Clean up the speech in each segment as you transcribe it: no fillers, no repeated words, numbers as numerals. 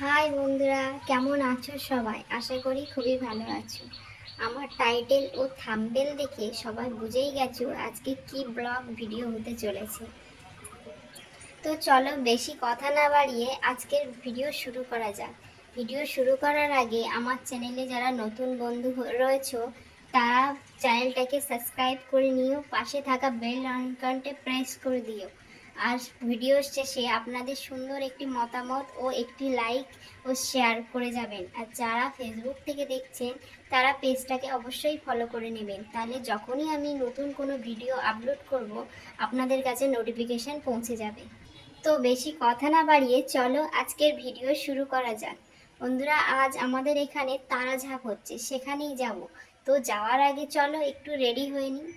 High বন্ধুরা, কেমন আছো সবাই? আশা করি খুবই ভালো আছো। আমার টাইটেল ও থাম্বনেল দেখে সবাই বুঝেই গেছো আজকে কি ব্লগ ভিডিও হতে চলেছে। তো চলো বেশি কথা না বাড়িয়ে আজকের ভিডিও শুরু করা যাক। ভিডিও শুরু করার আগে আমার চ্যানেলে যারা নতুন বন্ধু রয়েছো তারা চ্যানেলটাকে সাবস্ক্রাইব করে নিও, পাশে থাকা বেল আইকনটা প্রেস করে দিও। আর ভিডিওর শেষে আপনাদের সুন্দর একটি মতামত ও একটি লাইক ও শেয়ার করে যাবেন। আর যারা ফেসবুক থেকে দেখছেন তারা পেজটাকে অবশ্যই ফলো করে নেবেন, তাহলে যখনই আমি নতুন কোনো ভিডিও আপলোড করব আপনাদের কাছে নোটিফিকেশান পৌঁছে যাবে। তো বেশি কথা না বাড়িয়ে চলো আজকের ভিডিও শুরু করা যাক। বন্ধুরা, আজ আমাদের এখানে তারাঝাপ হচ্ছে, সেখানেই যাব। তো যাওয়ার আগে চলো একটু রেডি হয়ে নিই।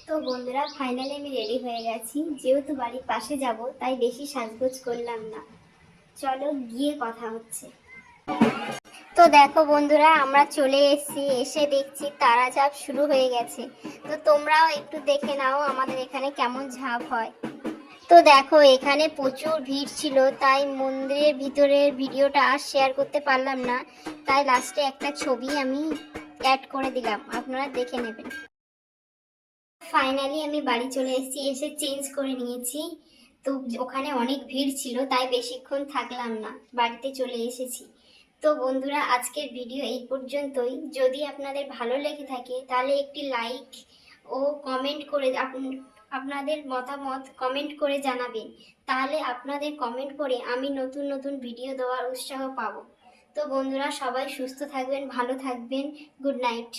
তো বন্ধুরা, ফাইনালি আমি রেডি হয়ে গেছি। যেহেতু বাড়ির পাশে যাব তাই বেশি সাজগোজ করলাম না। চলো গিয়ে কথা হচ্ছে। তো দেখো বন্ধুরা, আমরা চলে এসেছি, এসে দেখছি তারাঝাপ শুরু হয়ে গেছে। তো তোমরাও একটু দেখে নাও আমাদের এখানে কেমন ঝাঁপ হয়। তো দেখো এখানে প্রচুর ভিড় ছিল, তাই মন্দিরের ভিতরের ভিডিওটা আর শেয়ার করতে পারলাম না। তাই লাস্টে একটা ছবি আমি অ্যাড করে দিলাম, আপনারা দেখে নেবেন। ফাইনালি আমি বাড়ি চলে এসেছি, এসে চেঞ্জ করে নিয়েছি। তো ওখানে অনেক ভিড় ছিল তাই বেশিক্ষণ থাকলাম না, বাড়িতে চলে এসেছি। তো বন্ধুরা, আজকের ভিডিও এই পর্যন্তই। যদি আপনাদের ভালো লেগে থাকে তাহলে একটি লাইক ও কমেন্ট করে আপনাদের মতামত কমেন্ট করে জানাবেন। তাহলে আপনাদের কমেন্ট করে আমি নতুন নতুন ভিডিও দেওয়ার উৎসাহ পাবো। তো বন্ধুরা, সবাই সুস্থ থাকবেন, ভালো থাকবেন। Good night.